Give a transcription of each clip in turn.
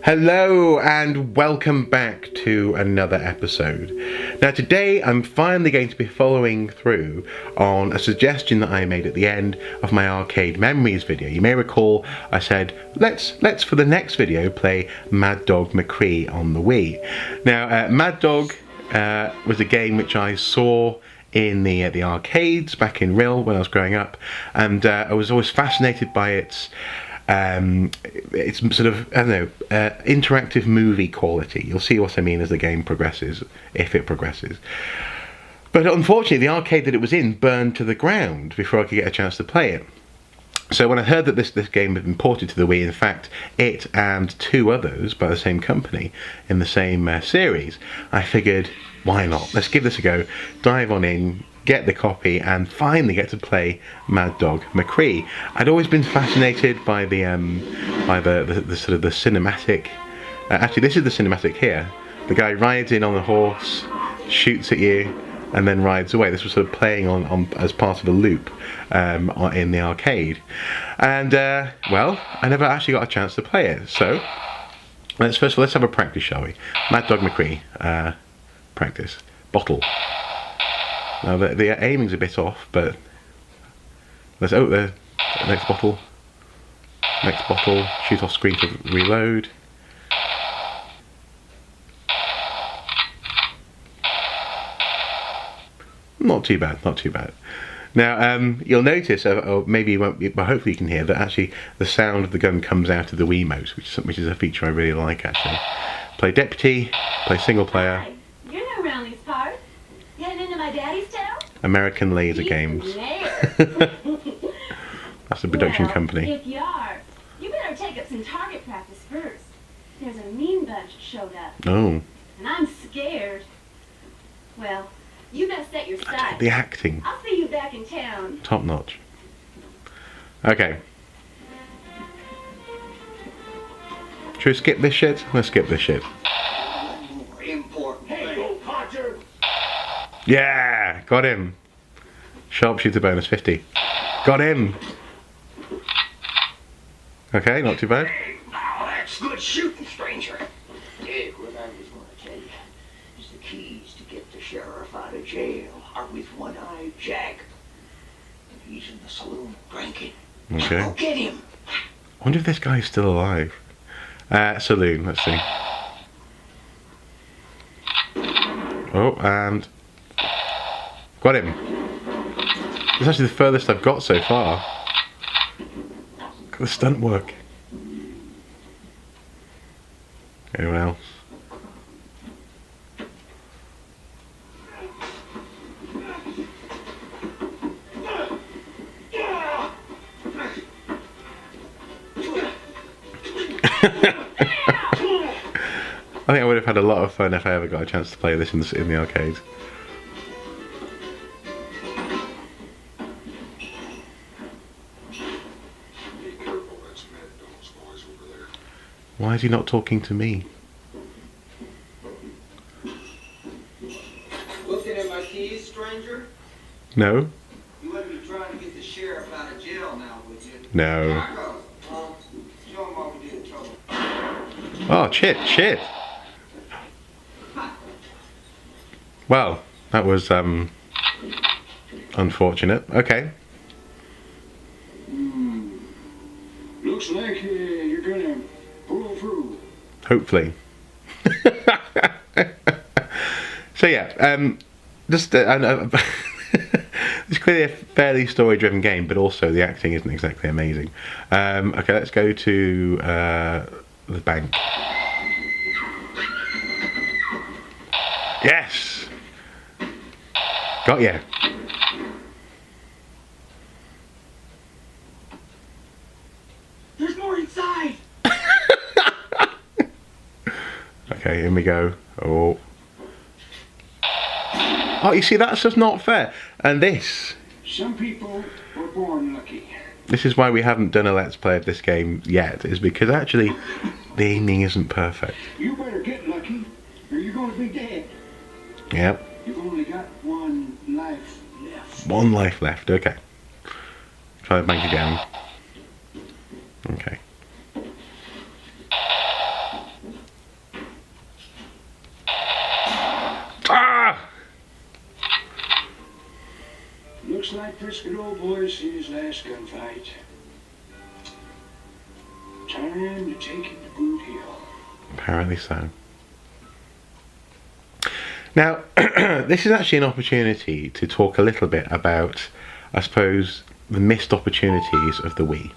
Hello and welcome back to another episode. Now today I'm finally going to be following through on a suggestion that I made at the end of my arcade memories video. You may recall I said let's for the next video play Mad Dog McCree on the Wii. Now Mad Dog was a game which I saw in the arcades back in Rill when I was growing up, and I was always fascinated by its sort of, I don't know, interactive movie quality. You'll see what I mean as the game progresses, if it progresses. But unfortunately, the arcade that it was in burned to the ground before I could get a chance to play it. So when I heard that this game had been ported to the Wii, in fact, it and two others by the same company in the same series, I figured, why not? Let's give this a go, dive on in, get the copy, and finally get to play Mad Dog McCree. I'd always been fascinated by the sort of the cinematic. Actually, this is the cinematic here. The guy rides in on a horse, shoots at you, and then rides away. This was sort of playing on as part of a loop in the arcade. And well, I never actually got a chance to play it. So let's have a practice, shall we? Mad Dog McCree practice. Bottle. Now the aiming's a bit off, but let's the next bottle. Next bottle. Shoot off screen to reload. Not too bad, not too bad. Now you'll notice, or maybe you won't, but hopefully you can hear that actually the sound of the gun comes out of the Wiimote, which is a feature I really like actually. Play deputy, play single player. You're new around these parts. You heading into my daddy's town? American Laser Games. That's the production company. If you are, you better take up some target practice first. There's a mean bunch showed up. Oh. And I'm scared. Well, you best set your sights. The acting. I'll see you back in town. Top notch. Okay. Should we skip this shit? Let's skip this shit. Yeah! Got him. Sharpshooter bonus 50. Got him! Okay, not too bad. Hey, now that's good shooting, stranger. Dick, what I was going to tell you is the keys to get the sheriff out of jail are with One-Eyed Jack. And he's in the saloon drinking. Okay. Now go get him. I wonder if this guy's still alive. Saloon, let's see. Oh, and got him. This is actually the furthest I've got so far. Look at the stunt work. Anyone else? I think I would have had a lot of fun if I ever got a chance to play this in the arcades. Why is he not talking to me? Looking at my keys, stranger? No? You wouldn't be trying to get the sheriff out of jail now, would you? No. Marco, show him what we did in trouble. Oh, shit. Well, that was unfortunate. Okay. Looks like you're gonna pull through. Hopefully. So yeah, just it's clearly a fairly story-driven game, but also the acting isn't exactly amazing. Okay, let's go to the bank. Yes. Got ya. There's more inside. Okay, here we go. Oh, you see, that's just not fair. And this. Some people were born lucky. This is why we haven't done a Let's Play of this game yet, is because actually the aiming isn't perfect. You better get lucky, or you're going to be dead. Yep. You've only got one life left. One life left, okay. Try the bank again. Okay. frisket old boy seen his last gunfight. Time to take him to Boot Hill. Apparently so. Now, this is actually an opportunity to talk a little bit about, I suppose, the missed opportunities of the Wii.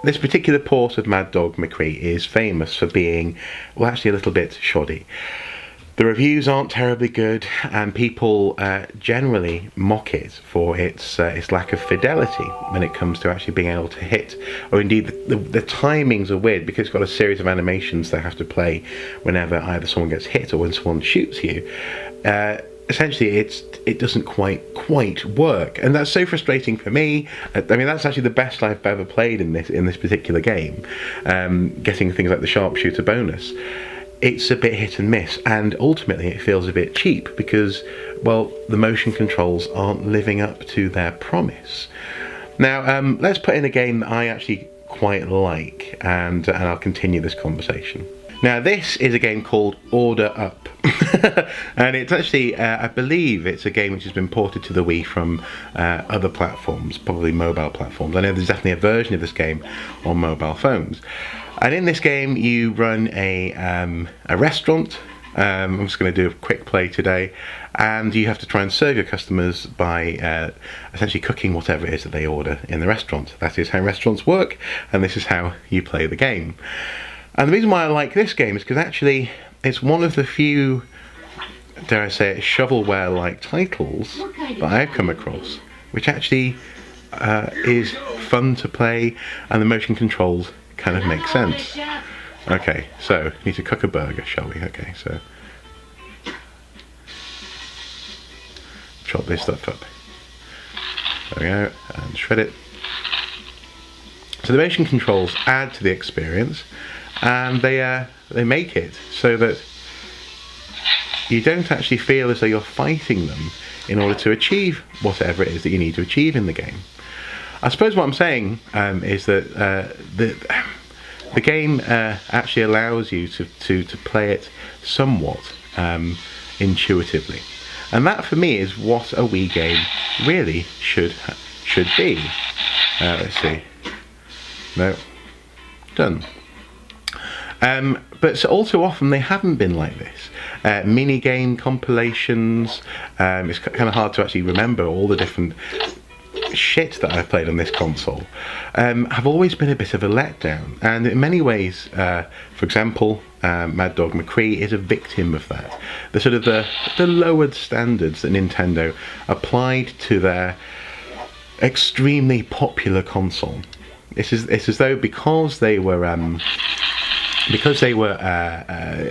This particular port of Mad Dog McCree is famous for being, well, actually a little bit shoddy. The reviews aren't terribly good, and people generally mock it for its lack of fidelity when it comes to actually being able to hit, or indeed the timings are weird because it's got a series of animations they have to play whenever either someone gets hit or when someone shoots you. Essentially, it doesn't quite work, and that's so frustrating for me. I mean, that's actually the best I've ever played in this particular game. Getting things like the sharpshooter bonus. It's a bit hit and miss, and ultimately it feels a bit cheap because, well, the motion controls aren't living up to their promise. Now, let's put in a game that I actually quite like, and I'll continue this conversation. Now, this is a game called Order Up, and it's actually, I believe it's a game which has been ported to the Wii from other platforms, probably mobile platforms. I know there's definitely a version of this game on mobile phones. And in this game, you run a restaurant. I'm just going to do a quick play today, and you have to try and serve your customers by essentially cooking whatever it is that they order in the restaurant. That is how restaurants work, and this is how you play the game. And the reason why I like this game is because actually it's one of the few, dare I say it, shovelware-like titles that I've come across, which actually is fun to play, and the motion controls kind of makes sense. Okay, so need to cook a burger, shall we? Okay, so chop this stuff up. There we go, and shred it. So the motion controls add to the experience, and they make it so that you don't actually feel as though you're fighting them in order to achieve whatever it is that you need to achieve in the game. I suppose what I'm saying is that the game actually allows you to play it somewhat intuitively, and that for me is what a Wii game really should be. Let's see. No, done. But all too often they haven't been like this. Mini game compilations. It's kind of hard to actually remember all the different shit that I've played on this console. Have always been a bit of a letdown, and in many ways, for example, Mad Dog McCree is a victim of that. The sort of the lowered standards that Nintendo applied to their extremely popular console. It's as though because they were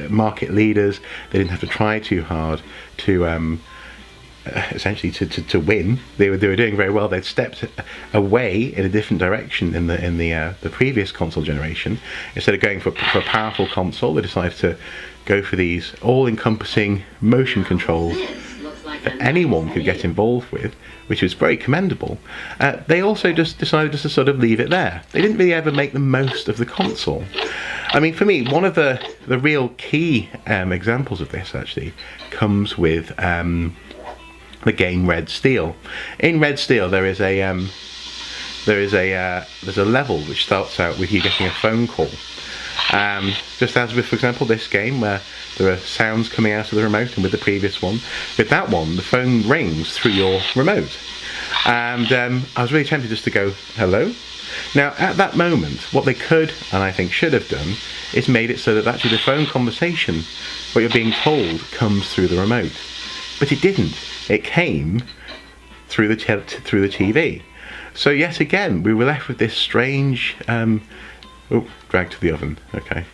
market leaders, they didn't have to try too hard to essentially to win. They were doing very well. They'd stepped away in a different direction in the previous console generation. Instead of going for a powerful console, they decided to go for these all-encompassing motion controls that anyone could get involved with, which was very commendable. They also just decided to sort of leave it there. They didn't really ever make the most of the console. I mean, for me, one of the real key examples of this actually comes with the game Red Steel. In Red Steel, there's a level which starts out with you getting a phone call. Just as with, for example, this game where there are sounds coming out of the remote, and with the previous one, with that one, the phone rings through your remote. And I was really tempted just to go, hello? Now, at that moment, what they could, and I think should have done, is made it so that actually the phone conversation, what you're being told, comes through the remote. But it didn't. It came through the TV. So yet again, we were left with this strange... dragged to the oven, okay.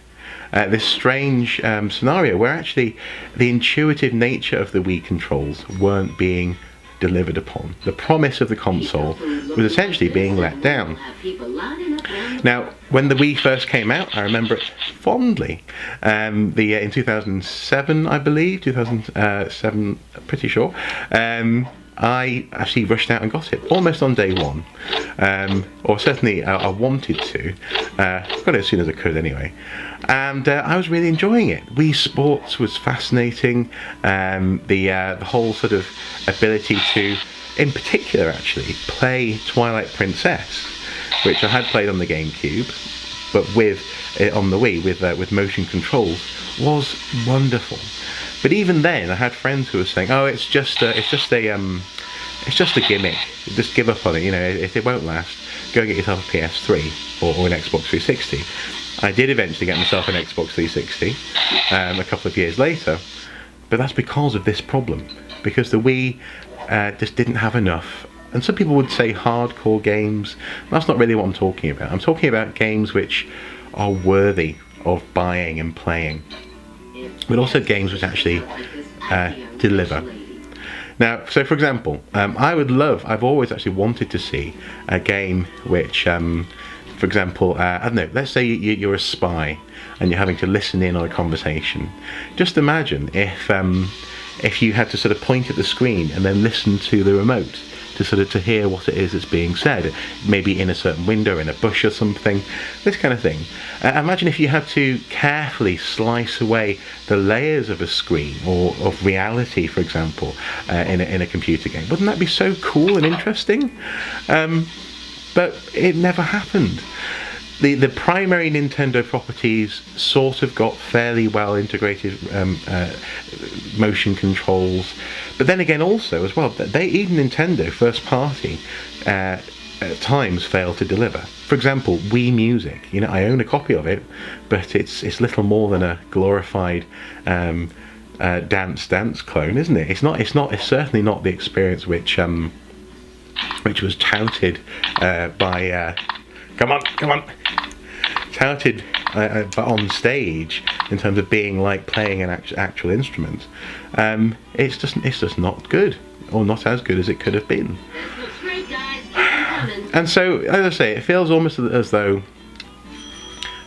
This strange scenario where actually the intuitive nature of the Wii controls weren't being delivered upon. The promise of the console was essentially being let down. Now, when the Wii first came out, I remember it fondly. In 2007, I believe, 2007, pretty sure. I actually rushed out and got it almost on day one, or certainly I wanted to. Got it as soon as I could anyway, and I was really enjoying it. Wii Sports was fascinating. The whole sort of ability to, in particular, actually play Twilight Princess, which I had played on the GameCube, but with on the Wii with motion controls, was wonderful. But even then, I had friends who were saying, "Oh, it's just a gimmick. Just give up on it. You know, it won't last. Go and get yourself a PS3 or an Xbox 360." I did eventually get myself an Xbox 360 a couple of years later, but that's because of this problem. Because the Wii just didn't have enough. And some people would say hardcore games. That's not really what I'm talking about. I'm talking about games which are worthy of buying and playing, but also games which actually deliver. Now, so for example, I've always actually wanted to see a game which, for example, I don't know, let's say you're a spy and you're having to listen in on a conversation. Just imagine if you had to sort of point at the screen and then listen to the remote to hear what it is that's being said, maybe in a certain window, in a bush or something, this kind of thing. Imagine if you had to carefully slice away the layers of a screen or of reality, for example, in a computer game. Wouldn't that be so cool and interesting? But it never happened. The primary Nintendo properties sort of got fairly well integrated motion controls, but then again also as well, even Nintendo first party at times failed to deliver. For example, Wii Music. You know, I own a copy of it, but it's little more than a glorified dance clone, isn't it? It's certainly not the experience which was touted by. Come on. Touted but on stage in terms of being like playing an actual instrument. It's just not good, or not as good as it could have been. And so, as I say, it feels almost as though,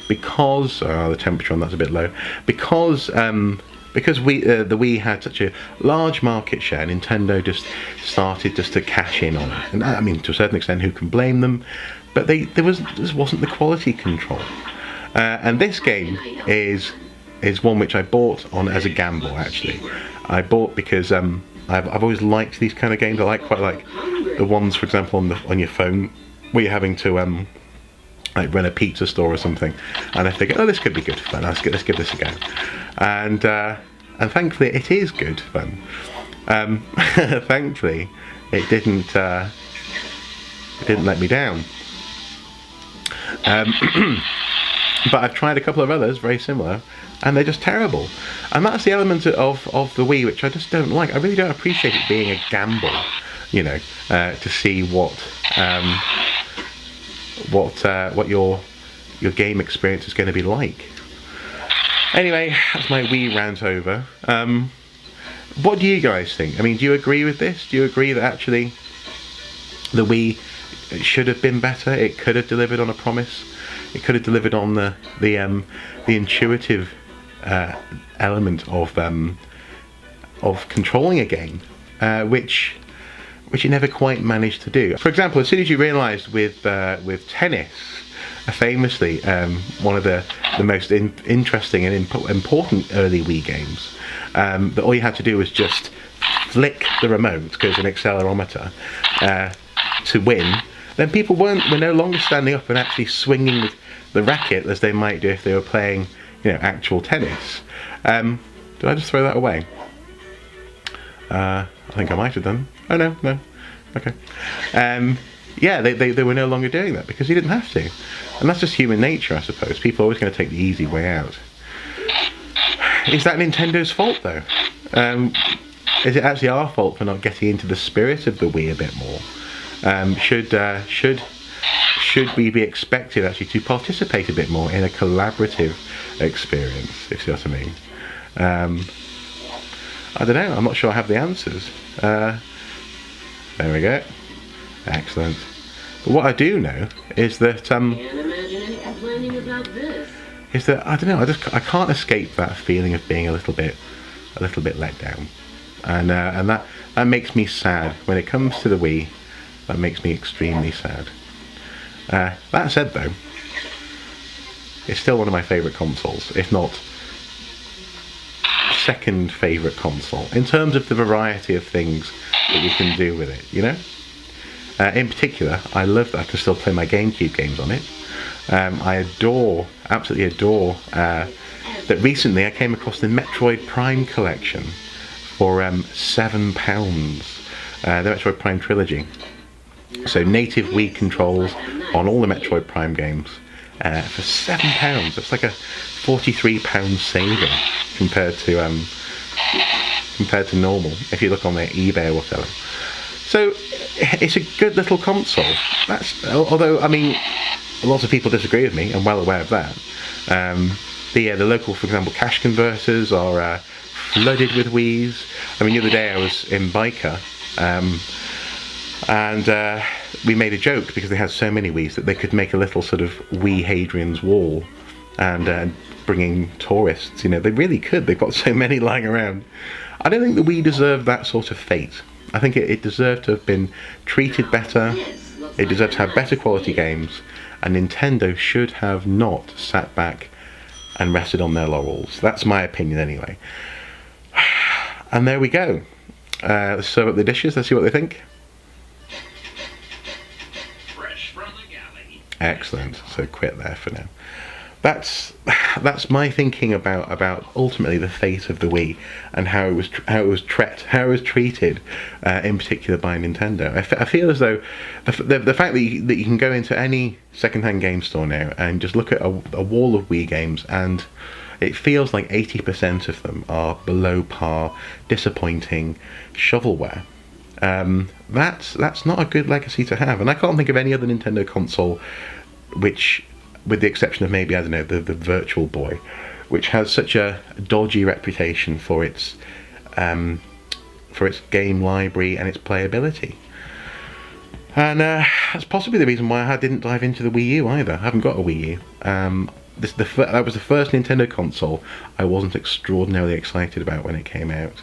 because the temperature on that's a bit low, because the Wii had such a large market share, Nintendo just started to cash in on it. And I mean, to a certain extent, who can blame them? But there wasn't the quality control. And this game is one which I bought on as a gamble. Actually, I bought because I've always liked these kind of games. I quite like the ones, for example, on your phone where you're having to like run a pizza store or something, and I figured, oh, this could be good fun. Let's give this a go. And thankfully, it is good fun. Thankfully, it didn't let me down. But I've tried a couple of others very similar, and they're just terrible. And that's the element of the Wii which I just don't like. I really don't appreciate it being a gamble, you know, to see what your game experience is going to be like. Anyway, that's my Wii rant over. What do you guys think? I mean, do you agree with this? Do you agree that actually the Wii should have been better? It could have delivered on a promise. It could have delivered on the intuitive element of controlling a game, which it never quite managed to do. For example, as soon as you realised with tennis, famously one of the most interesting and important early Wii games, that all you had to do was just flick the remote, because an accelerometer, to win. Then people were no longer standing up and actually swinging the racket as they might do if they were playing, you know, actual tennis. Did I just throw that away? I think I might have done. Oh no, okay. Yeah, they were no longer doing that because you didn't have to, and that's just human nature, I suppose. People are always going to take the easy way out. Is that Nintendo's fault though? Is it actually our fault for not getting into the spirit of the Wii a bit more? Should we be expected actually to participate a bit more in a collaborative experience, if you see what I mean? I don't know, I'm not sure I have the answers. There we go. Excellent. But what I do know is that I don't know, I can't escape that feeling of being a little bit let down. and that makes me sad. When it comes to the Wii, that makes me extremely sad. That said, though, it's still one of my favourite consoles, if not second favourite console, in terms of the variety of things that you can do with it, you know? In particular, I love that I can still play my GameCube games on it. I absolutely adore, that recently I came across the Metroid Prime collection for £7. The Metroid Prime trilogy. So native Wii controls on all the Metroid Prime games for £7. That's like a £43 saving compared to normal if you look on their eBay or whatever. So it's a good little console. Although I mean, lots of people disagree with me. I'm well aware of that. The local, for example, cash converters are flooded with Wiis. I mean, the other day I was in Biker, and we made a joke because they had so many Wiis that they could make a little sort of Wii Hadrian's Wall and bringing tourists. You know, they really could. They've got so many lying around. I don't think the Wii deserved that sort of fate. I think it deserved to have been treated better. It deserved to have better quality games, and Nintendo should have not sat back and rested on their laurels. That's my opinion anyway. And there we go. Let's serve up the dishes. Let's see what they think. Fresh from the galley. Excellent. So quit there for now. That's my thinking about ultimately the fate of the Wii and how it was treated, in particular by Nintendo. I feel as though the fact that you can go into any second-hand game store now and just look at a wall of Wii games, and it feels like 80% of them are below par, disappointing shovelware. That's not a good legacy to have, and I can't think of any other Nintendo console which, with the exception of maybe, I don't know, the Virtual Boy, which has such a dodgy reputation for its game library and its playability. And that's possibly the reason why I didn't dive into the Wii U either. I haven't got a Wii U. That was the first Nintendo console I wasn't extraordinarily excited about when it came out.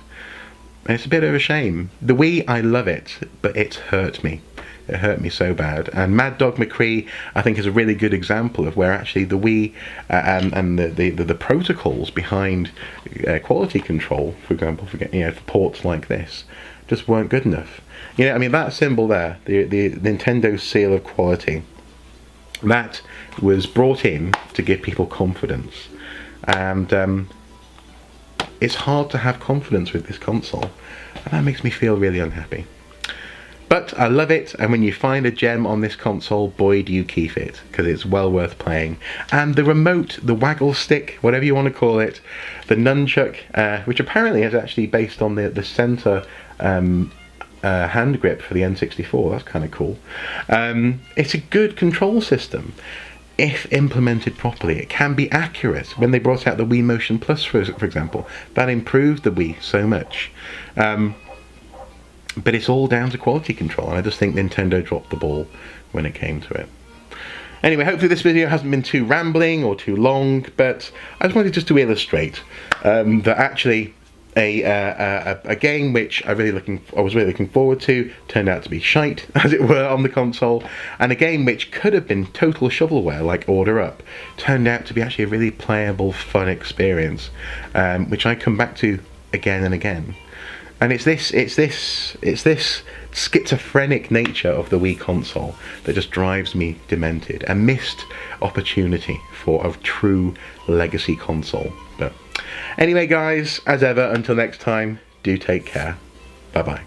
And it's a bit of a shame. The Wii, I love it, but it hurt me. It hurt me so bad. And Mad Dog McCree, I think, is a really good example of where actually the Wii and the protocols behind quality control, for example, for ports like this, just weren't good enough. You know, I mean, that symbol there, the Nintendo seal of quality, that was brought in to give people confidence. And it's hard to have confidence with this console, and that makes me feel really unhappy. But I love it, and when you find a gem on this console, boy do you keep it, because it's well worth playing. And the remote, the waggle stick, whatever you want to call it, the nunchuck, which apparently is actually based on the center hand grip for the N64, that's kind of cool. It's a good control system. If implemented properly, it can be accurate. When they brought out the Wii Motion Plus, for example, that improved the Wii so much. But it's all down to quality control, and I just think Nintendo dropped the ball when it came to it. Anyway, hopefully this video hasn't been too rambling or too long, but I just wanted to illustrate that actually a game which I was really looking forward to turned out to be shite, as it were, on the console, and a game which could have been total shovelware like Order Up turned out to be actually a really playable, fun experience, which I come back to again and again. And it's this schizophrenic nature of the Wii console that just drives me demented. A missed opportunity for a true legacy console. But anyway, guys, as ever, until next time, do take care. Bye-bye.